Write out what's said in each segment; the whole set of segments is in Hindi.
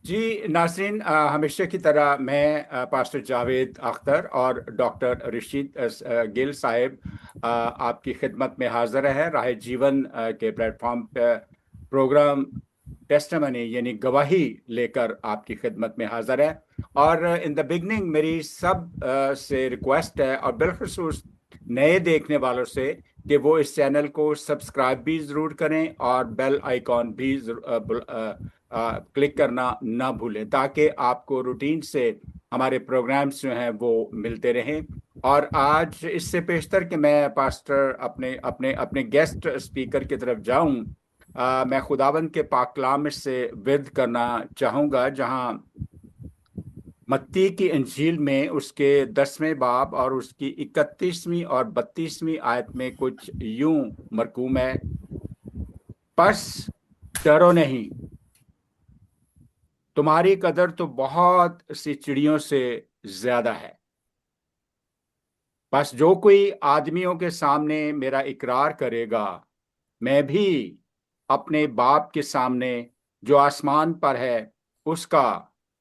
जी नाज़रीन, हमेशा की तरह मैं पास्टर जावेद अख्तर और डॉक्टर रशीद गिल साहिब आपकी खिदमत में हाजिर है। राह जीवन के प्लेटफॉर्म पर प्रोग्राम टेस्टिमनी यानी गवाही लेकर आपकी खिदमत में हाजिर है। और इन द बिगनिंग मेरी सब से रिक्वेस्ट है, और बिलखुसूस नए देखने वालों से, कि वो इस चैनल को सब्सक्राइब भी ज़रूर करें और बेल आइकॉन भी क्लिक करना ना भूलें, ताकि आपको रूटीन से हमारे प्रोग्राम्स जो हैं वो मिलते रहें। और आज इससे पेशतर कि मैं पास्टर अपने अपने अपने गेस्ट स्पीकर की तरफ जाऊं, मैं खुदावंद के पाक कलाम से विद करना चाहूँगा, जहां मत्ती की इंजील में उसके 10वें बाब और उसकी 31वीं और 32वीं आयत में कुछ यूं मरकूम है। बस डरो नहीं, तुम्हारी कदर तो बहुत सी चिड़ियों से ज्यादा है। बस जो कोई आदमियों के सामने मेरा इकरार करेगा, मैं भी अपने बाप के सामने जो आसमान पर है उसका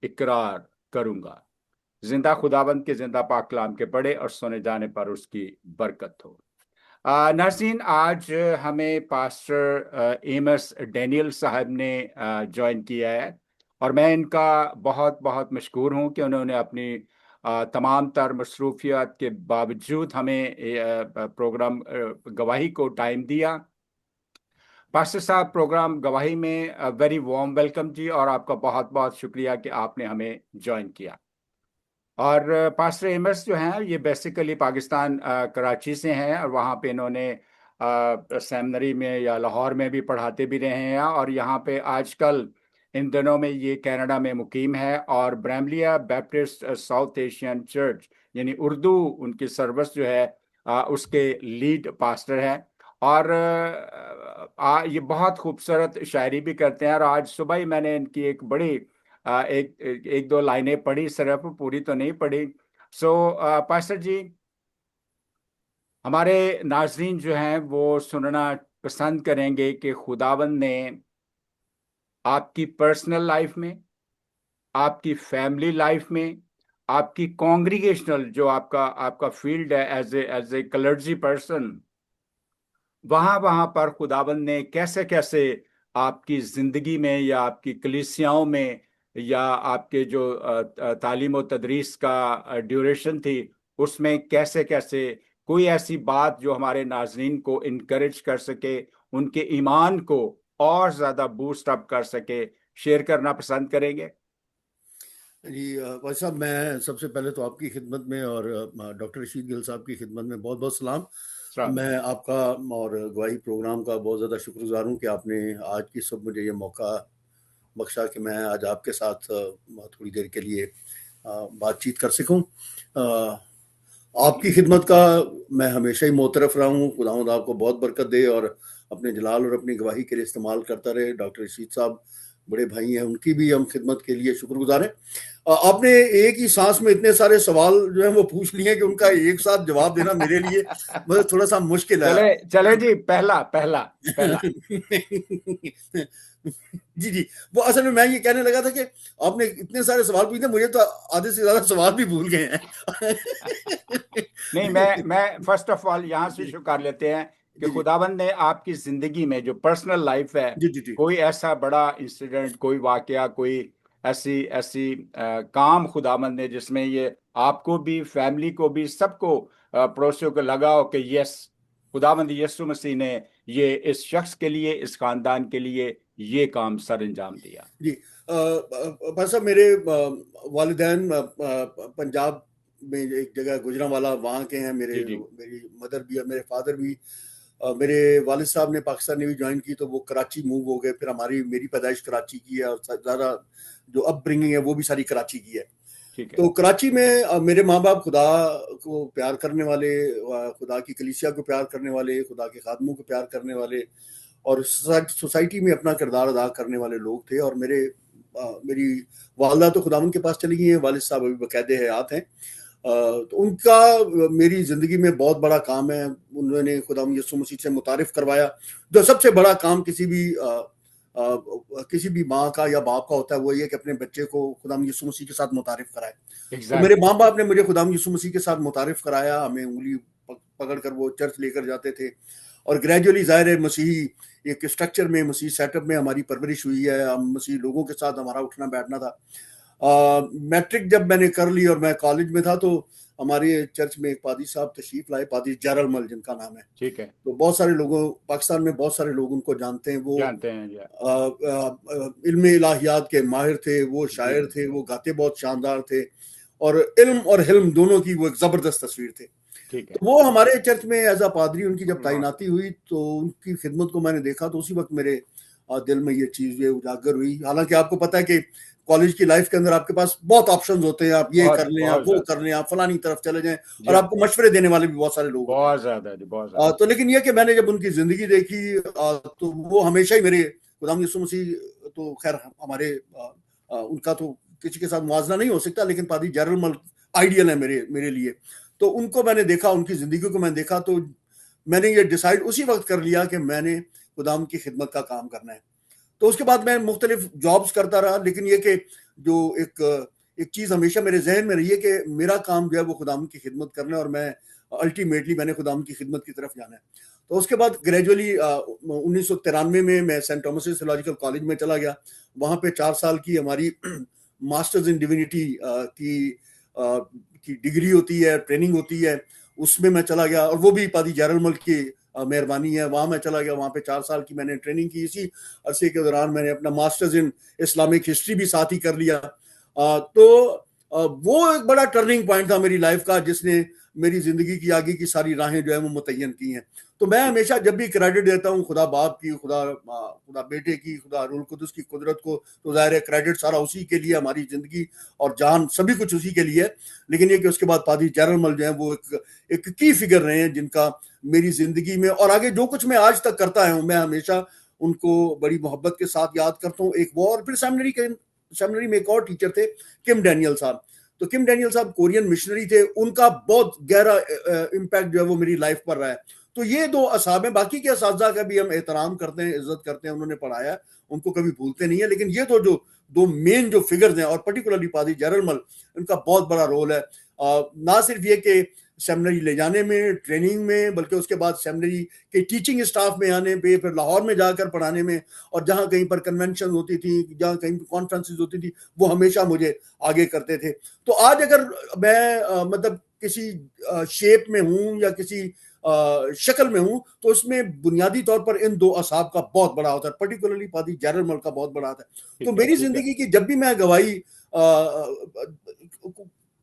इकरार करूंगा। जिंदा खुदाबंद के जिंदा पाक कलाम के पढ़े और सुने जाने पर उसकी बरकत हो। नाज़रीन, आज हमें पास्टर एमस डैनियल साहब ने ज्वाइन किया है, और मैं इनका बहुत बहुत मशकूर हूं कि उन्होंने अपनी तमाम तर मसरूफियत के बावजूद हमें प्रोग्राम गवाही को टाइम दिया। पास्टर साहब, प्रोग्राम गवाही में वेरी वार्म वेलकम जी, और आपका बहुत बहुत शुक्रिया कि आपने हमें ज्वाइन किया। और पास्टर एमर्स जो हैं ये बेसिकली पाकिस्तान कराची से हैं, और वहाँ पे इन्होंने सेमिनरी में या लाहौर में भी पढ़ाते भी रहे हैं, और यहाँ पे आजकल इन दिनों में ये कनाडा में मुकीम है, और ब्रैमलिया बैप्टिस्ट साउथ एशियन चर्च यानी उर्दू उनकी सर्विस जो है उसके लीड पास्टर हैं। और ये बहुत खूबसूरत शायरी भी करते हैं, और आज सुबह ही मैंने इनकी एक बड़ी एक दो लाइनें पढ़ी, सिर्फ पूरी तो नहीं पढ़ी। सो पास्टर जी, हमारे नाजरीन जो हैं वो सुनना पसंद करेंगे कि खुदावंद ने आपकी पर्सनल लाइफ में, आपकी फैमिली लाइफ में, आपकी कॉन्ग्रीगेशनल जो आपका आपका फील्ड है एज ए क्लर्जी पर्सन, वहां वहां पर खुदावंद ने कैसे कैसे आपकी जिंदगी में या आपकी कलीसियाओं में या आपके जो तालीम और तदरीस का ड्यूरेशन थी उसमें कैसे कैसे कोई ऐसी बात जो हमारे नाजरीन को इनकरेज कर सके, उनके ईमान को और ज्यादा बूस्ट अप कर सके, शेयर करना पसंद करेंगे? जी भाई साहब, मैं सबसे पहले तो आपकी खिदमत में और डॉक्टर रशीद गिल साहब की खिदमत में बहुत बहुत सलाम। सलाम। मैं आपका और गवाही प्रोग्राम का बहुत ज़्यादा शुक्रगुजार हूँ कि आपने आज की सुबह मुझे ये मौका बख्शा कि मैं आज आपके साथ थोड़ी देर के लिए बातचीत कर सकूँ। आपकी खिदमत का मैं हमेशा ही मोतरफ रहा हूँ। खुदावंद आपको बहुत बरकत दे और अपने जलाल और अपनी गवाही के लिए इस्तेमाल करता रहे। डॉक्टर रशीद साहब बड़े भाई हैं, उनकी भी हम खिदमत के लिए शुक्रगुजार हैं। आपने एक ही सांस में इतने सारे सवाल जो है वो पूछ लिए कि उनका एक साथ जवाब देना मेरे लिए मतलब थोड़ा सा मुश्किल है। चले चले जी, पहला पहला पहला। जी जी, वो असल में मैं ये कहने लगा था कि आपने इतने सारे सवाल पूछे, मुझे तो आधे से ज्यादा सवाल भी भूल गए हैं। नहीं, मैं फर्स्ट ऑफ ऑल यहाँ से शुरू कर लेते हैं कि जी जी खुदाबंद ने आपकी जिंदगी में जो पर्सनल लाइफ है, जी जी जी कोई ऐसा बड़ा इंसिडेंट, कोई वाकया, कोई ऐसी ऐसी काम खुदाबंद ने जिसमें ये आपको भी, फैमिली को भी, सबको पड़ोसियों को लगा हो कि यस, खुदाबंद यीशु मसीह ने ये इस शख्स के लिए, इस खानदान के लिए ये काम सर अंजाम दिया। जी। भाई साहब, मेरे वालिदैन पंजाब में एक जगह गुजरांवाला वहाँ के हैं। जी जी। मेरी मदर भी और मेरे फादर भी। मेरे वालिद साहब ने पाकिस्तान नेवी ज्वाइन की तो वो कराची मूव हो गए। फिर मेरी पैदाइश कराची की है और ज़्यादा जो अपब्रिंगिंग है वो भी सारी कराची की है। ठीक है। तो कराची में मेरे माँ बाप खुदा को प्यार करने वाले, खुदा की कलीसिया को प्यार करने वाले, खुदा के खादमों को प्यार करने वाले और सोसाइटी में अपना किरदार अदा करने वाले लोग थे। और मेरी वालदा तो खुदावंद के पास चली गई हैं, वालिद साहब अभी बकायदे हयात हैं। तो उनका मेरी ज़िंदगी में बहुत बड़ा काम है। उन्होंने खुदावंद यीशु मसीह से मुतारिफ करवाया, जो सबसे बड़ा काम किसी भी किसी भी माँ का या बाप का होता है वो ये कि अपने बच्चे को खुदाम यीशु मसीह के साथ मुतारिफ कराए। तो मेरे एग्जैक्टली। माँ बाप ने मुझे खुदाम यीशु मसीह के साथ मुतारिफ कराया, हमें उंगली पकड़ कर वो चर्च लेकर जाते थे, और ग्रेजुअली जाहिर है मसीही एक स्ट्रक्चर में, मसीही सेटअप में हमारी परवरिश हुई है, हम मसीही लोगों के साथ हमारा उठना बैठना था। मैट्रिक जब मैंने कर ली और मैं कॉलेज में था, तो हमारे चर्च में एक पादी साहब तशरीफ लाए, पादी जरलमल जिनका नाम है। ठीक है। तो बहुत सारे लोगों, पाकिस्तान में बहुत सारे लोग उनको जानते हैं। वो जानते हैं जी। इल्म इलाहियात के माहिर थे, वो जी शायर थे, वो गाते बहुत शानदार थे, और इल्म और हिल्म दोनों की वो एक जबरदस्त तस्वीर थे। ठीक है। तो वो हमारे चर्च में एज अ पादरी, उनकी जब तैनाती हुई तो उनकी खिदमत को मैंने देखा, तो उसी वक्त मेरे दिल में ये चीज ये उजागर हुई। हालांकि आपको पता है कि कॉलेज की लाइफ के अंदर आपके पास बहुत ऑप्शंस होते हैं, आप ये कर बहुत लें, आप बहुत वो ज्यादा। कर लें, आप फलानी तरफ चले जाएं, जी और हाँ। आपको मशवरे देने वाले भी बहुत सारे लोग होते हैं। बहुत ज्यादा जी, बहुत ज्यादा। तो लेकिन ये कि मैंने जब उनकी जिंदगी देखी, तो वो हमेशा ही मेरे, खुदाम यीशु मसीह तो खैर हमारे, उनका तो किसी के साथ मुआवजा नहीं हो सकता, लेकिन पादी जरमल आइडियल है मेरे मेरे लिए। तो उनको मैंने देखा, उनकी जिंदगी को मैंने देखा, तो मैंने ये डिसाइड उसी वक्त कर लिया कि मैंने खुदाम की खिदमत का काम करना है। तो उसके बाद मैं मुख्तलिफ जॉब्स करता रहा, लेकिन ये कि जो एक एक चीज हमेशा मेरे जहन में रही है कि मेरा काम जो है वो खुदाम की खिदमत करना है, और मैं अल्टीमेटली मैंने खुदाम की खिदमत की तरफ जाना है। तो उसके बाद ग्रेजुअली 1993 में मैं सेंट थॉमस थियोलॉजिकल कॉलेज में चला गया। वहां पे 4 साल की हमारी मास्टर्स इन डिविनिटी की डिग्री होती है, ट्रेनिंग होती है, उसमें मैं चला गया, और वो भी पादी जैरलमल की मेहरबानी है। वहां मैं चला गया, वहां पे 4 साल की मैंने ट्रेनिंग की। इसी अरसे के दौरान मैंने अपना मास्टर्स इन इस्लामिक हिस्ट्री भी साथ ही कर लिया। तो वो एक बड़ा टर्निंग पॉइंट था मेरी लाइफ का, जिसने मेरी जिंदगी की आगे की सारी राहें जो है वो मुतय्यन की हैं। तो मैं हमेशा जब भी क्रेडिट देता हूँ खुदा बाप की, खुदा बेटे की, खुदा रूल कुदस की कुदरत को, तो जाहिर है क्रेडिट सारा उसी के लिए, हमारी जिंदगी और जान सभी कुछ उसी के लिए है। लेकिन ये कि उसके बाद पादी जरमल जो है वो एक की फिगर रहे हैं, जिनका मेरी जिंदगी में और आगे जो कुछ मैं आज तक करता हूं, मैं हमेशा उनको बड़ी मोहब्बत के साथ याद करता हूँ। एक वो, और फिर सेमिनरी में एक और टीचर थे, किम डैनियल साहब। तो किम डैनियल साहब कोरियन मिशनरी थे, उनका बहुत गहरा इम्पैक्ट जो है वो मेरी लाइफ पर रहा है। तो ये दो असाब हैं, बाकी के असातिज़ा का भी हम एहतराम करते हैं, इज्जत करते हैं, उन्होंने पढ़ाया, उनको कभी भूलते नहीं है। लेकिन ये तो जो दो मेन जो फिगर्स हैं, और पर्टिकुलरली पादी जरमल, इनका बहुत बड़ा रोल है। ना सिर्फ ये कि सेमिनरी ले जाने में, ट्रेनिंग में, बल्कि उसके बाद सेमिनरी के टीचिंग स्टाफ में आने पे, फिर लाहौर में जाकर पढ़ाने में, और जहाँ कहीं पर कन्वेंशन होती थी, जहाँ कहीं कॉन्फ्रेंसेस होती थी, वो हमेशा मुझे आगे करते थे। तो आज अगर मैं मतलब किसी शेप में हूँ या किसी शक्ल में हूँ, तो उसमें बुनियादी तौर पर इन दो असाब का बहुत बड़ा होता है, पर्टिकुलरली पादी जैरलमल का बहुत बड़ा होता है। तो ठीक है। मेरी ठीक है। जिंदगी की जब भी मैं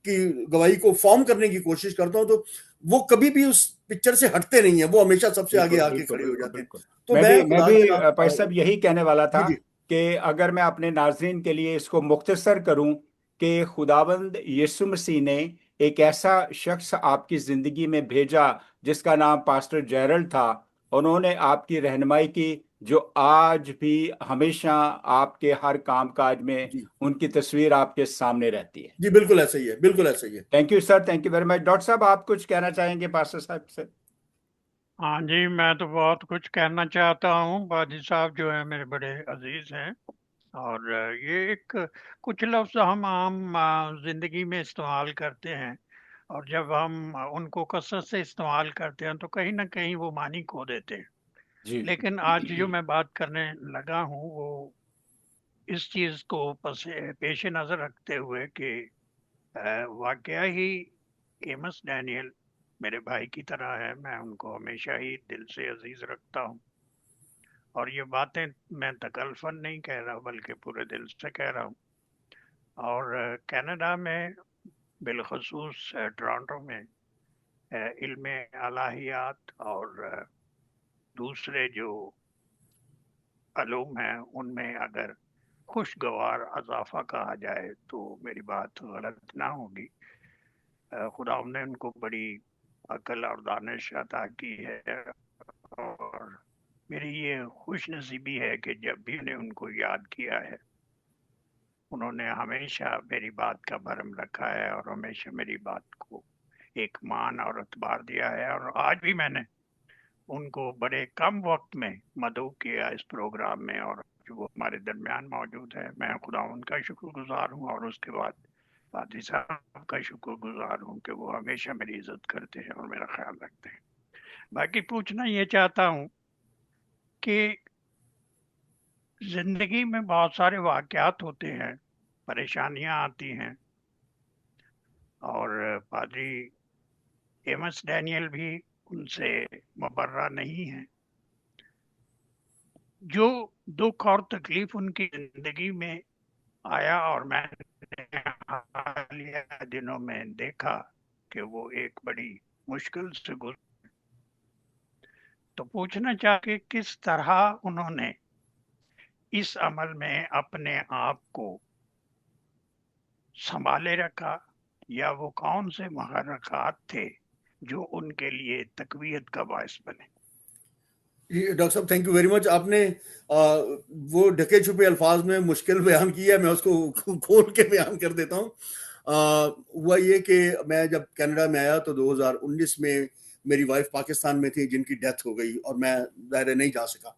की गवाही को फॉर्म करने की कोशिश करता हूँ, तो वो कभी भी उस पिक्चर से हटते नहीं है, वो हमेशा सबसे आगे बिल्कुल आके बिल्कुल खड़े हो बिल्कुल जाते हैं। बिल्कुल। तो मैं भी मैं मैं खुदा भी के नाम, भाई साहब यही कहने वाला था जी जी कि अगर मैं अपने नाज़रीन के लिए इसको मुख्तसर करूं कि खुदावंद यीशु मसीह ने एक ऐसा शख्स आपकी जिंदगी में भेजा जिसका नाम पास्टर जेरल्ड था। उन्होंने आपकी रहनुमाई की, जो आज भी हमेशा आपके हर कामकाज में जी उनकी तस्वीर आपके सामने रहती है। जी, बिल्कुल ऐसा ही है, बिल्कुल ऐसा ही है। Thank you sir, thank you very much. Doctor साहब, आप कुछ कहना चाहेंगे पास्टर साहब से? हाँ जी, मैं तो बहुत कुछ कहना चाहता हूँ। बाजी साहब जो है मेरे बड़े अजीज हैं। और ये एक कुछ लफ्ज़ हम आम जिंदगी में इस्तेमाल करते हैं, और जब हम उनको कसरत से इस्तेमाल करते हैं तो कहीं ना कहीं वो मानी खो देते हैं। जी। लेकिन आज जो मैं बात करने लगा हूँ वो इस चीज़ को पेश नज़र रखते हुए कि वाकया ही एमस डैनियल मेरे भाई की तरह है। मैं उनको हमेशा ही दिल से अजीज रखता हूँ, और ये बातें मैं तकल्फन नहीं कह रहा बल्कि पूरे दिल से कह रहा हूँ। और कनाडा में, बिलखसूस टोरंटो में, इल्म अलाहियात और दूसरे जो अलूम हैं उनमें अगर खुशगवार अजाफा कहा जाए तो मेरी बात गलत ना होगी। खुदा ने उनको बड़ी अकल और दानिश अता की है, और मेरी ये खुश नसीबी है कि जब भी मैंने उनको याद किया है, उन्होंने हमेशा मेरी बात का भरम रखा है और हमेशा मेरी बात को एक मान और एतबार दिया है। और आज भी मैंने उनको बड़े कम वक्त में मदऊ किया इस प्रोग्राम में, और वो हमारे दरमियान मौजूद है। मैं खुदा उनका शुक्रगुजार हूँ और उसके बाद पादी साहब का शुक्रगुजार हूँ कि वो हमेशा मेरी इज्जत करते हैं और मेरा ख्याल रखते हैं। बाकी पूछना ये चाहता हूँ कि जिंदगी में बहुत सारे वाकयात होते हैं, परेशानियां आती हैं, और पादरी एमस डैनियल भी उनसे मुबर्रा नहीं है। जो दुख और तकलीफ उनकी जिंदगी में आया और मैंने हालिया दिनों में देखा कि वो एक बड़ी मुश्किल से गुजर, तो पूछना चाह कि किस तरह उन्होंने इस अमल में अपने आप को संभाले रखा, या वो कौन से मुहर्रकात थे जो उनके लिए तकवीत का बायस बने। डॉक्टर साहब, थैंक यू वेरी मच। आपने वो ढके छुपे अल्फाज में मुश्किल बयान किया, मैं उसको खोल के बयान कर देता हूँ। हुआ ये कि मैं जब कनाडा में आया तो 2019 में मेरी वाइफ पाकिस्तान में थी, जिनकी डेथ हो गई और मैं ज़ाहिर नहीं जा सका।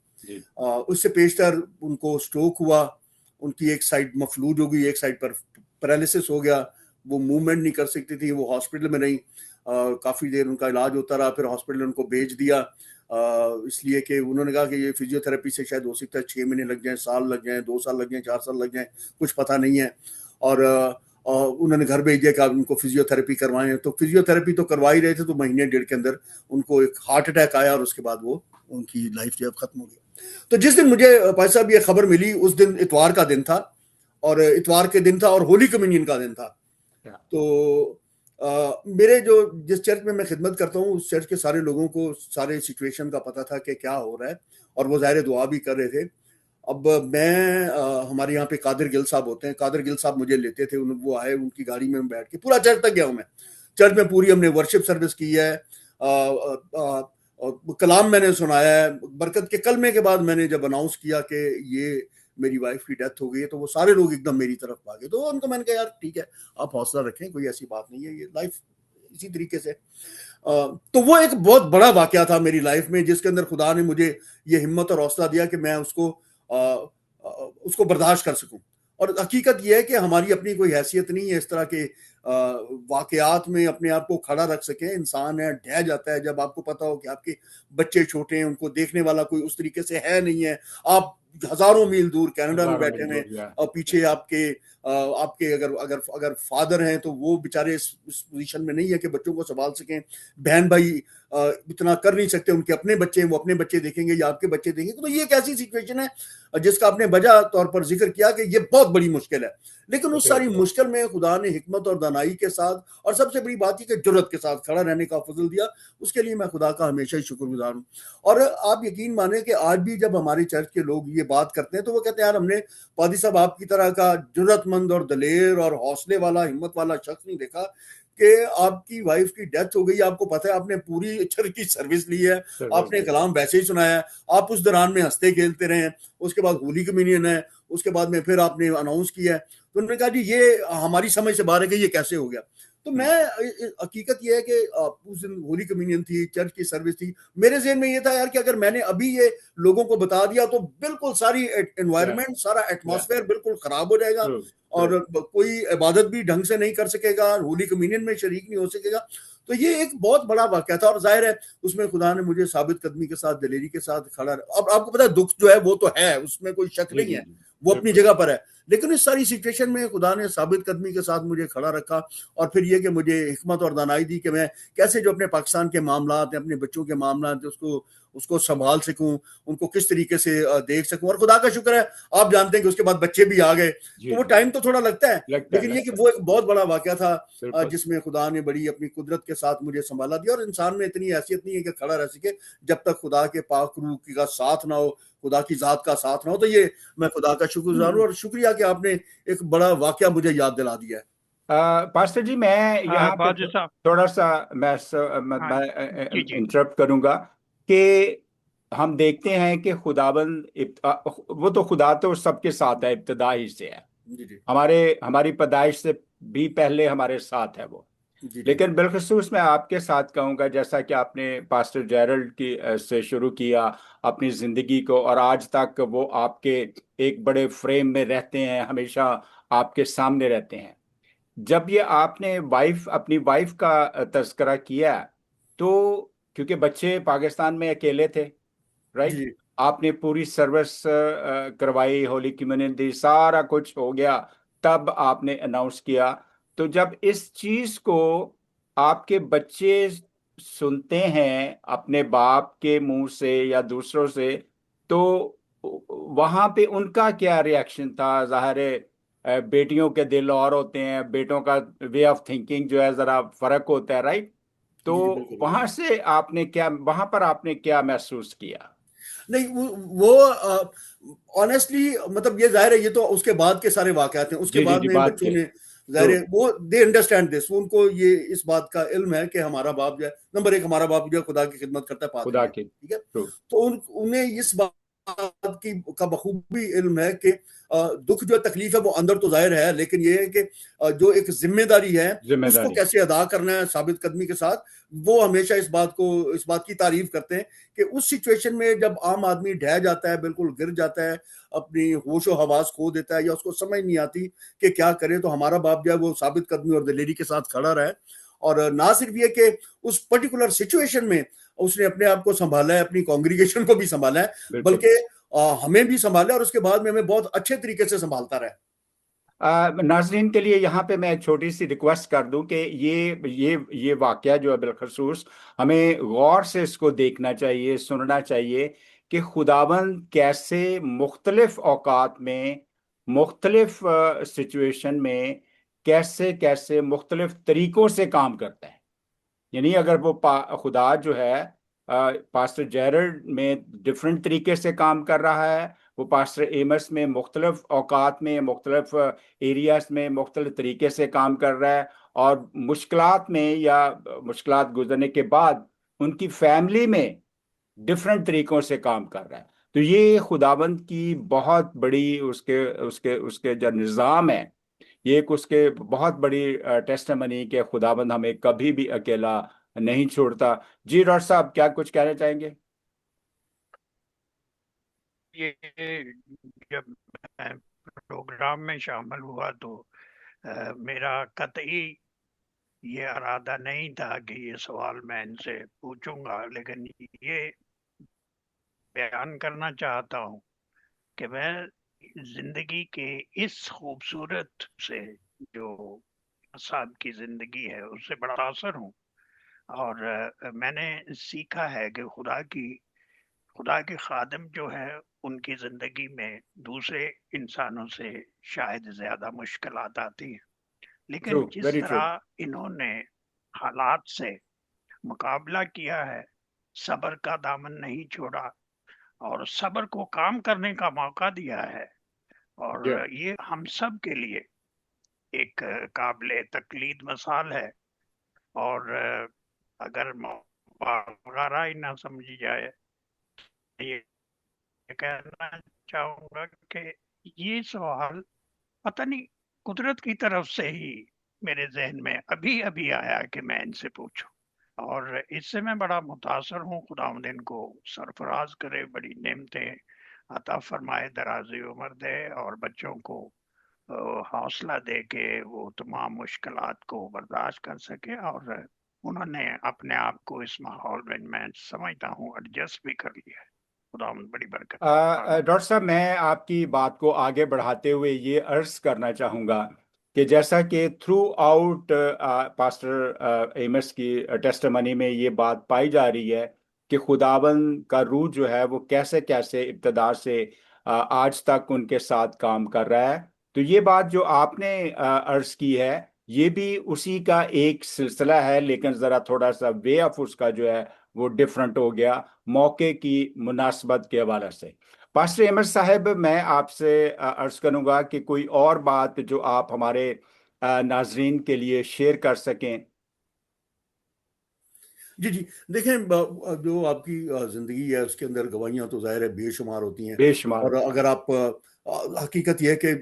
उससे पेशतर उनको स्ट्रोक हुआ, उनकी एक साइड मफलूज हो गई, एक साइड पर पैरालिसिस हो गया, वो मूवमेंट नहीं कर सकती थी। वो हॉस्पिटल में रही, काफ़ी देर उनका इलाज होता रहा, फिर हॉस्पिटल उनको भेज दिया, इसलिए कि उन्होंने कहा कि ये फिजियोथेरेपी से शायद हो सकता है 6 महीने लग जाएं, साल लग जाएं, 2 साल लग जाएं, 4 साल लग जाएं, कुछ पता नहीं है। और उन्होंने घर भेज दिया कि आप उनको फिजियोथेरेपी करवाएं। तो फिजियोथेरेपी तो करवा ही रहे थे, तो महीने डेढ़ के अंदर उनको एक हार्ट अटैक आया और उसके बाद वो उनकी लाइफ जो है खत्म हो गई। तो जिस दिन मुझे भाई साहब ये खबर मिली, उस दिन इतवार का दिन था, और इतवार के दिन था और होली कम्युनियन का दिन था। तो मेरे जो जिस चर्च में मैं खिदमत करता हूँ, उस चर्च के सारे लोगों को सारे सिचुएशन का पता था कि क्या हो रहा है, और वो ज़ाहिर दुआ भी कर रहे थे। अब मैं हमारे यहाँ पे कादिर गिल साहब होते हैं, कादिर गिल साहब मुझे लेते थे, वो आए, उनकी गाड़ी में बैठ के पूरा चर्च तक गया हूँ मैं। चर्च में पूरी हमने वर्शिप सर्विस की है, कलाम मैंने सुनाया है। बरकत के कलमे के बाद मैंने जब अनाउंस किया कि ये मेरी वाइफ की डेथ हो गई है, तो वो सारे लोग एकदम मेरी तरफ भागे। तो उनको मैंने कहा यार ठीक है, आप हौसला रखें, कोई ऐसी बात नहीं है, ये लाइफ इसी तरीके से। तो वो एक बहुत बड़ा वाकया था मेरी लाइफ में, जिसके अंदर खुदा ने मुझे ये हिम्मत और हौसला दिया कि मैं उसको बर्दाश्त कर सकूं। और हकीकत यह है कि हमारी अपनी कोई हैसियत नहीं है इस तरह के वाकयात में अपने आप को खड़ा रख सके। इंसान है, ढह जाता है जब आपको पता हो कि आपके बच्चे छोटे हैं, उनको देखने वाला कोई उस तरीके से है नहीं है, आप हजारों मील दूर कनाडा में बैठे हुए हैं, और पीछे आपके अगर अगर अगर फादर हैं तो वो बेचारे इस पोजीशन में नहीं है कि बच्चों को संभाल सकें। बहन भाई इतना कर नहीं सकते, उनके अपने बच्चे हैं, वो अपने बच्चे देखेंगे या आपके बच्चे देखेंगे। तो ये एक ऐसी सिचुएशन है जिसका आपने वजह तौर पर जिक्र किया कि ये बहुत बड़ी मुश्किल है, लेकिन उस सारी मुश्किल में खुदा ने हिकमत और दानाई के साथ, और सबसे बड़ी बात यह कि जुर्रत के साथ खड़ा रहने का फजल दिया। उसके लिए मैं खुदा का हमेशा ही शुक्रगुजार हूँ। और आप यकीन माने कि आज भी जब हमारे चर्च के लोग ये बात करते हैं तो वो कहते हैं यार, हमने पादी साहब आपकी तरह का जुर्रतमंद और दलेर और हौसले वाला, हिम्मत वाला शख्स नहीं देखा कि आपकी वाइफ की डेथ हो गई, आपको पता है, आपने पूरी चर्च की सर्विस ली है, आपने कलाम वैसे ही सुनाया है, आप उस दौरान में हंसते खेलते रहे, उसके बाद होली कम्युनियन है, उसके बाद में फिर आपने अनाउंस किया है। तो उन्होंने कहा जी ये हमारी समझ से बाहर है कि ये कैसे हो गया। तो मैं, हकीकत ये है कि उस दिन होली कम्युनियन थी, चर्च की सर्विस थी, मेरे ज़हन में ये था यार कि अगर मैंने अभी ये लोगों को बता दिया तो बिल्कुल सारी एनवायरनमेंट, सारा एटमॉस्फेयर बिल्कुल खराब हो जाएगा, और कोई इबादत भी ढंग से नहीं कर सकेगा, होली कम्युनियन में शरीक नहीं हो सकेगा। तो ये एक बहुत बड़ा वाकया था, और जाहिर है उसमें खुदा ने मुझे साबित कदमी के साथ, दलेरी के साथ खड़ा। अब आपको पता है दुख जो है वो तो है, उसमें कोई शक नहीं है, वो अपनी जगह पर है, लेकिन इस सारी सिचुएशन में खुदा ने साबित कदमी के साथ मुझे खड़ा रखा। और फिर ये कि मुझे हिकमत और दानाई दी कि मैं कैसे जो अपने पाकिस्तान के मामलात हैं, अपने बच्चों के मामलात हैं, उसको संभाल सकूं, उनको किस तरीके से देख सकूं। और खुदा का शुक्र है, आप जानते हैं कि उसके बाद बच्चे भी आ गए, तो वो टाइम तो थोड़ा लगता है, लेकिन ये कि वो एक बहुत बड़ा वाकया था जिसमें खुदा ने बड़ी अपनी कुदरत के साथ मुझे संभाला दिया। और इंसान में इतनी हैसियत नहीं है कि खड़ा रह सके जब तक खुदा के पाक रूह का साथ ना हो, खुदा की जात का साथ ना हो। तो ये मैं खुदा का शुक्रगुजार हूँ, और शुक्रिया कि आपने एक बड़ा वाकया मुझे याद दिला दिया है। पास्टर जी, मैं यहाँ पे थोड़ा सा मैं इंटरप्ट करूंगा कि हम देखते हैं कि खुदाबंद वो तो खुदा तो सबके साथ है, इब्तिदा ही से है, हमारी पैदाइश से भी पहले हमारे साथ है वो। जी जी लेकिन बिलखसूस मैं आपके साथ कहूँगा, जैसा कि आपने पास्टर जेरल्ड की से शुरू किया अपनी ज़िंदगी को, और आज तक वो आपके एक बड़े फ्रेम में रहते हैं, हमेशा आपके सामने रहते हैं। जब ये आपने अपनी वाइफ का तज़किरा किया, तो क्योंकि बच्चे पाकिस्तान में अकेले थे, राइट, जी आपने पूरी सर्विस करवाई, होली कम्युनियन दी, सारा कुछ हो गया, तब आपने अनाउंस किया। तो जब इस चीज को आपके बच्चे सुनते हैं अपने बाप के मुंह से या दूसरों से, तो वहां पे उनका क्या रिएक्शन था? जाहिर है बेटियों के दिल और होते हैं, बेटों का वे ऑफ थिंकिंग जो है जरा फर्क होता है, राइट? तो जी जी बिल्कुल वहां बिल्कुल। से आपने क्या, वहां पर आपने क्या महसूस किया? नहीं वो ऑनेस्टली मतलब ये जाहिर है, ये तो उसके बाद के सारे वाकयात हैं। उसके जी जी बाद जी, में बात बच्चों के ने ट्रू। जाहिर है वो दे अंडरस्टैंड दिस, उनको ये इस बात का इल्म है कि हमारा बाप जो है, नंबर एक हमारा बाप जो है खुदा की खिदमत करता है, पादरी खुदा है, के ठीक है। ट्रू। तो उन्हें इस बात की का बखूबी इल्म है कि दुख जो तकलीफ है वो अंदर तो जाहिर है, लेकिन ये है कि जो एक जिम्मेदारी है उसको जिम्मेदारी। कैसे अदा करना है साबित कदमी के साथ। वो हमेशा इस बात की तारीफ करते हैं कि उस सिचुएशन में जब आम आदमी ढह जाता है, बिल्कुल गिर जाता है, अपनी होशो हवास खो देता है, या उसको समझ नहीं आती कि क्या करे, तो हमारा बाप जो है वो साबित कदमी और दिलेरी के साथ खड़ा रहा है। और ना सिर्फ ये कि उस पर्टिकुलर सिचुएशन में उसने अपने आप को संभाला है, अपनी कांग्रीगेशन को भी संभाला है, बिल्कुल। बल्कि हमें भी संभाला और उसके बाद में हमें बहुत अच्छे तरीके से संभालता रहा। नाजरीन के लिए यहाँ पे मैं एक छोटी सी रिक्वेस्ट कर दूं कि ये वाकया जो है बिलखसूस हमें गौर से इसको देखना चाहिए, सुनना चाहिए कि खुदावंद कैसे मुख्तलिफ औकात में, मुख्तलिफ सिचुएशन में, कैसे कैसे मुख्तलिफ तरीकों से काम करता है। यानी अगर वो खुदा जो है पास्टर जेरल्ड में डिफरेंट तरीके से काम कर रहा है, वो पास्टर एमस में मुख्तलिफ औकात में, मुख्तलिफ एरियाज में मुख्तलिफ तरीके से काम कर रहा है, और मुश्किलात में या मुश्किलात गुजरने के बाद उनकी फैमिली में डिफरेंट तरीकों से काम कर रहा है। तो ये खुदाबंद की बहुत बड़ी उसके उसके उसके जो निज़ाम है, ये एक उसके बहुत बड़ी टेस्टमनी के खुदाबंद हमें कभी भी अकेला नहीं छोड़ता। जी डॉक्टर साहब, क्या कुछ कहना चाहेंगे? ये जब मैं प्रोग्राम में शामिल हुआ तो मेरा कतई ये इरादा नहीं था कि ये सवाल मैं इनसे पूछूंगा, लेकिन ये बयान करना चाहता हूँ कि मैं जिंदगी के इस खूबसूरत से जो साहब की जिंदगी है उससे बड़ा तासर हूँ। और मैंने सीखा है कि खुदा के खादिम जो है उनकी जिंदगी में दूसरे इंसानों से शायद ज्यादा मुश्किलात आती है, ट्रू, लेकिन जिस वेरी ट्रू। तरह इन्होंने हालात से मुकाबला किया है, सब्र का दामन नहीं छोड़ा और सब्र को काम करने का मौका दिया है, और ये हम सब के लिए एक काबिल तकलीद मिसाल है। और अगर मुबालगा ही ना समझी जाए, ये कहना चाहूंगा कि ये सवाल पता नहीं कुदरत की तरफ से ही मेरे जहन में अभी अभी आया कि मैं इनसे पूछूं, और इससे मैं बड़ा मुतासर हूँ। खुदावंद इनको सरफराज करे, बड़ी नेमतें अता फरमाए, दराज़ी उम्र दे और बच्चों को हौसला दे के वो तमाम मुश्किलात को बर्दाश्त कर सके। और उन्होंने अपने आप को इस माहौल में मैं समझता हूँ एडजस्ट भी कर लिया है। खुदावंद बड़ी बरकत दे, आमीन। डॉक्टर साहब, मैं आपकी बात को आगे बढ़ाते हुए ये अर्ज करना चाहूँगा कि जैसा कि थ्रू आउट पास्टर एमस की टेस्टमनी में ये बात पाई जा रही है कि खुदावन का रूह जो है वो कैसे कैसे इब्तदा से आज तक उनके साथ काम कर रहा है। तो ये बात जो आपने अर्ज की है, ये भी उसी का एक सिलसिला है, लेकिन ज़रा थोड़ा सा वे ऑफ उसका जो है वो डिफरेंट हो गया मौके की मुनासबत के हवाले से। पास्टर अहमद साहब, मैं आपसे अर्ज करूंगा कि कोई और बात जो आप हमारे नाजरीन के लिए शेयर कर सकें। जी जी। देखें, जो आपकी जिंदगी है उसके अंदर गवाहियां तो जाहिर है बेशुमार होती हैं। बेशुमार और होती अगर हैं। आप हकीकत यह है कि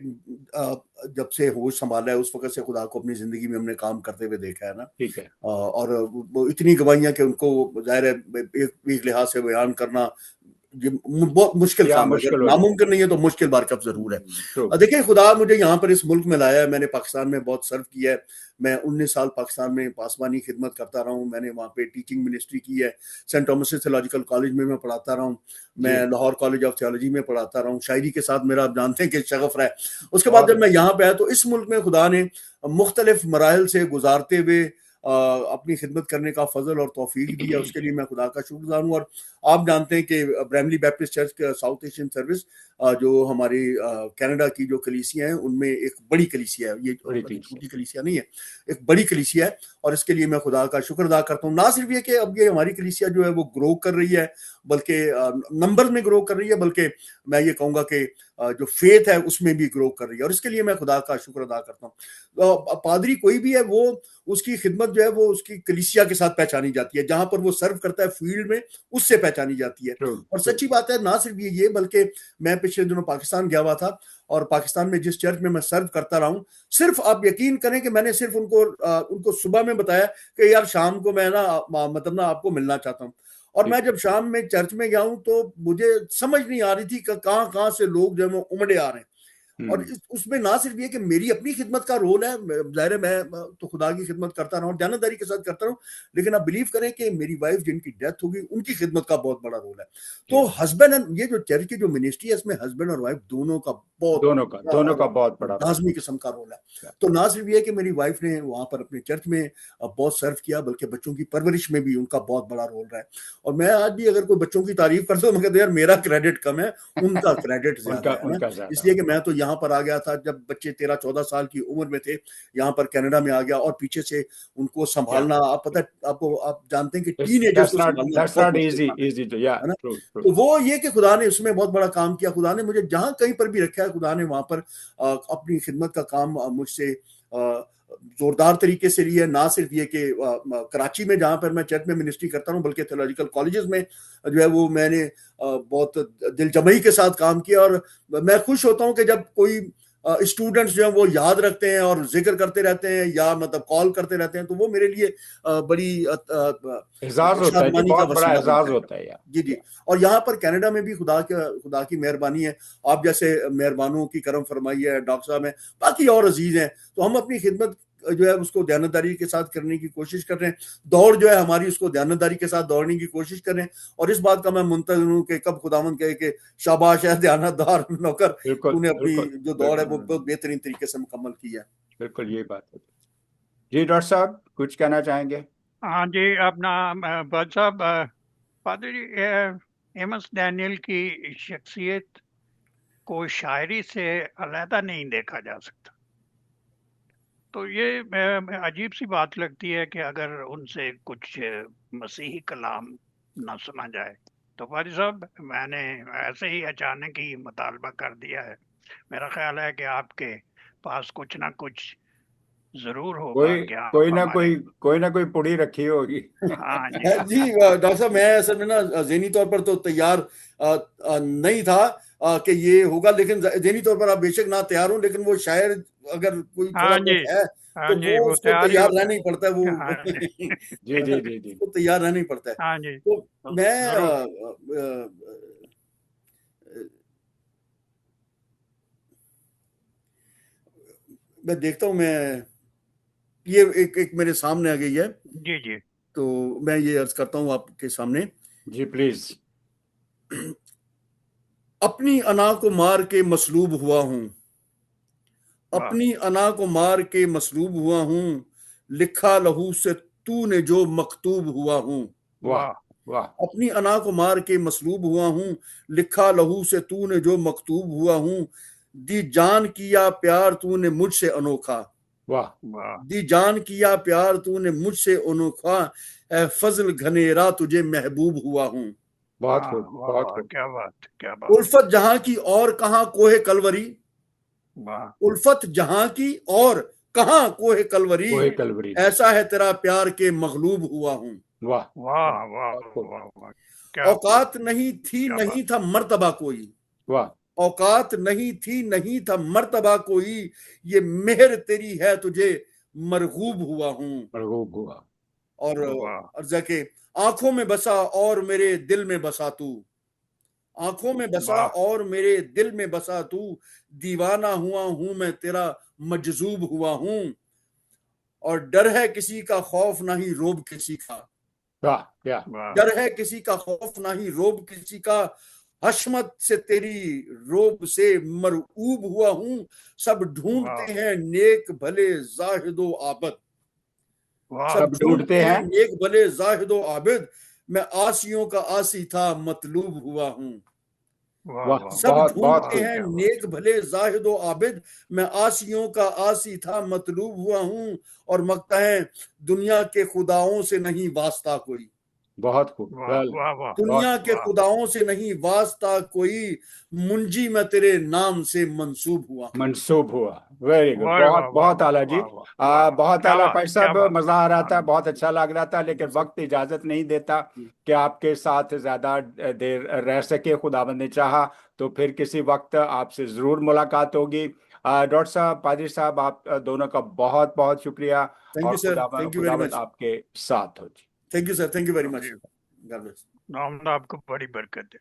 जब से होश संभाला है उस वक्त से खुदा को अपनी जिंदगी में हमने काम करते हुए देखा है ना। ठीक है। और वो इतनी गवाहियां कि उनको जाहिर है एक लिहाज से बयान करना ये बहुत मुश्किल काम है, अगर नामुमकिन नहीं है तो मुश्किल बारकब जरूर है। देखिए खुदा मुझे यहाँ पर इस मुल्क में लाया है, मैंने पाकिस्तान में बहुत सर्व किया है, मैं 19 साल पाकिस्तान में पासवानी खिदमत करता रहा हूँ, मैंने वहाँ पे टीचिंग मिनिस्ट्री की है, सेंट थॉमस थियोलॉजिकल कॉलेज में मैं पढ़ाता रहा हूँ, मैं लाहौर कॉलेज ऑफ थियोलॉजी में पढ़ाता रहा हूँ, शायरी के साथ मेरा आप जानते हैं कि शगफ रहा है। उसके बाद जब मैं यहाँ पे आया तो इस मुल्क में खुदा ने मुख्तलिफ मराहल से गुजारते हुए अपनी खिदमत करने का फजल और तौफीक दिया, उसके लिए मैं खुदा का शुक्रगुजार हूँ। और आप जानते हैं कि ब्रैमली बैप्टिस्ट चर्च का साउथ एशियन सर्विस जो हमारी कनाडा की जो कलीसिया है उनमें एक बड़ी कलीसिया है, ये छोटी कलीसिया नहीं है, एक बड़ी कलीसिया है, और इसके लिए मैं खुदा का शुक्र अदा करता हूँ। ना सिर्फ ये कि अब ये हमारी कलीसिया जो है वो ग्रो कर रही है, बल्कि नंबर में ग्रो कर रही है, बल्कि मैं ये कहूँगा कि जो फेथ है उसमें भी ग्रो कर रही है, और इसके लिए मैं खुदा का शुक्र अदा करता हूँ। पादरी कोई भी है वो उसकी खिदमत जो है वो उसकी कलीसिया के साथ पहचानी जाती है, जहां पर वो सर्व करता है फील्ड में उससे पहचानी जाती है। और सच्ची बात है, ना सिर्फ ये बल्कि मैं पिछले दिनों पाकिस्तान गया हुआ था, और पाकिस्तान में जिस चर्च में मैं सर्व करता रहा हूं, सिर्फ आप यकीन करें कि मैंने सिर्फ उनको सुबह में बताया कि यार शाम को मैं ना मतलब ना आपको मिलना चाहता हूं, और मैं जब शाम में चर्च में गया हूं तो मुझे समझ नहीं आ रही थी कि कहां से लोग जो है वो उमड़े आ रहे हैं। और उसमें ना सिर्फ ये कि मेरी अपनी खिदमत का रोल है, जाहिर है मैं तो खुदा की खिदमत करता रहा हूँ, जानदारी के साथ करता रहा हूँ, लेकिन आप बिलीव करें कि मेरी वाइफ जिनकी डेथ होगी उनकी खिदमत का बहुत बड़ा रोल है। तो हस्बैंड एंड ये जो चर्च की जो मिनिस्ट्री है इसमें हस्बैंड और वाइफ दोनों का बहुत बड़ा लाजमी किस्म का रोल है। तो ना सिर्फ ये कि मेरी वाइफ ने वहां पर अपने चर्च में बहुत सर्व किया, बल्कि बच्चों की परवरिश में भी उनका बहुत बड़ा रोल रहा है। और मैं आज भी अगर कोई बच्चों की तारीफ करता हूँ, मैं कहता यार मेरा क्रेडिट कम है, उनका क्रेडिट ज्यादा है ना, इसलिए कि मैं तो यहाँ पर आ गया था जब बच्चे 13-14 साल की उम्र में थे, यहाँ पर कनाडा में आ गया, और पीछे से उनको संभालना, आप पता है आपको, आप जानते हैं कि टीनेजर्स को संभालना बहुत मुश्किल है ना। तो वो ये कि खुदा ने उसमें बहुत बड़ा काम किया, खुदा ने मुझे जहां कहीं पर भी रखा है, खुदा ने वहां पर अपनी खिदमत का काम मुझसे जोरदार तरीके से लिया। ना सिर्फ ये कि कराची में जहां पर मैं चर्च में मिनिस्ट्री करता हूं, बल्कि थियोलॉजिकल कॉलेजेस में जो है वो मैंने बहुत दिलजमई के साथ काम किया, और मैं खुश होता हूं कि जब कोई स्टूडेंट्स जो है वो याद रखते हैं और जिक्र करते रहते हैं या मतलब कॉल करते रहते हैं, तो वो मेरे लिए बड़ी एजाज होता है, बहुत बड़ा एजाज होता है यार। जी। और यहाँ पर कनाडा में भी खुदा की मेहरबानी है, आप जैसे मेहरबानों की करम फरमाई है, डॉक्टर साहब हैं, बाकी और अजीज हैं, तो हम अपनी खिदमत जो है उसको दयानतदारी के साथ करने की कोशिश कर रहे हैं, दौड़ जो है हमारी उसको दयानतदारी के साथ दौड़ने की कोशिश कर रहे हैं। और इस बात का मैं मुंतज़िर हूं कि कब खुदावंद कहे कि शाबाश है दयानतदार नौकर, तूने अपनी जो दौड़ है वो बहुत बेहतरीन तरीके से मुकम्मल की है। बिल्कुल यही बात है जी। डॉक्टर साहब कुछ कहना चाहेंगे? हाँ जी, अपना बद साहब, पादरी एमएस डैनियल की शख्सियत को शायरी से अलहदा नहीं देखा जा सकता। तो ये अजीब सी बात लगती है कि अगर उनसे कुछ मसीही कलाम ना सुना जाए। तो फादी साहब, मैंने ऐसे ही अचानक ही मुतालबा कर दिया है, मेरा ख्याल है कि आपके पास कुछ ना कुछ जरूर होगा। कोई ना कोई पुड़ी रखी होगी। हाँ जी डॉक्टर साहब, मैं असल में ना ज़हनी तौर पर तो तैयार नहीं था कि ये होगा, लेकिन ज़हनी तौर पर आप बेशक ना तैयार हो, लेकिन वो शायर अगर कोई थोड़ा बहुत है तो वो उसको तैयार रहना ही पड़ता है, वो जी उसको तैयार रहना ही पड़ता है। हाँ जी। तो मैं देखता हूँ, मैं ये एक मेरे सामने आ गई है जी, तो मैं ये अर्ज करता हूँ आपके सामने। जी प्लीज। अपनी अना को मार के मसलूब हुआ हूँ, अपनी अना को मार के मसलूब हुआ हूँ, लिखा लहू से तूने जो मकतूब हुआ हूँ। वाह वाह। अपनी अना को मार के मसलूब हुआ हूँ, लिखा लहू से तूने जो मकतूब हुआ हूँ, दी जान किया प्यार तूने मुझसे अनोखा, वाह। दी जान किया प्यार तूने मुझसे अनोखा, ए फजल घनेरा तुझे महबूब हुआ हूँ। बहुत खूब, बहुत खूब। क्या बात। उल्फत जहां की और कहां कोहे कलवरी, उल्फत जहां की और कहां कोहे कलवरी, ऐसा है तेरा प्यार के मगलूब हुआ हूँ। वाह वाह। औकात नहीं थी नहीं था मर्तबा कोई, वाह। औकात नहीं थी, नहीं था मर्तबा कोई, ये मेहर तेरी है तुझे मरगूब हुआ हूं। मरगूब हुआ। और वाह अर्जा के आंखों में बसा और मेरे दिल में बसा तू, आंखों में बसा वाह और मेरे दिल में बसा तू, दीवाना हुआ हूं मैं तेरा मजजूब हुआ हूं। और डर है किसी का खौफ ना ही रोब किसी का, वाह क्या। वाह डर है किसी का खौफ ना ही रोब किसी का, हशमत से तेरी रोब से मरऊब हुआ हूं। सब ढूंढते वाह हैं नेक भले जाहिदो आबद, वाह सब सब ढूंढते ढूंढते हैं हैं। नेक भले जाहिदो आबिद, मैं आसियों का आसी था मतलूब हुआ हूं। वाह वाह वाह सब बहुत बहुत ढूंढते वाह खूब। हैं क्या बात नेक भले जाहिदो आबिद, मैं आसियों का आसी था मतलूब हुआ हूं। और मकता है दुनिया के खुदाओं से नहीं वास्ता कोई, बहुत खूब वाह वेल। वाह वाह बहुत दुनिया के वाह खुदाओं से नहीं वास्ता कोई, मुंजी मैं तेरे नाम से मंसूब हुआ हूं। मंसूब हुआ। Very good. वाह बहुत वाह वाह बहुत वाह आला जी। वाह वाह वाह वाह बहुत क्या आला बात भाई क्या साहब, बात मजा आ रहा था, आनंद बहुत अच्छा लग रहा था, लेकिन सर वक्त इजाजत नहीं देता कि आपके साथ ज्यादा देर रह सके। खुदाबंद ने चाहा तो फिर किसी वक्त आपसे जरूर मुलाकात होगी। डॉक्टर साहब, पादरी साहब, आप दोनों का बहुत बहुत शुक्रिया। थैंक यू और सर, खुदाबंद थैंक यू वेरी खुदाबंद मच, आपके साथ हो जी। Thank you sir, thank you very much, जी गॉड ब्लेस। नाम आपको बड़ी बरकत है।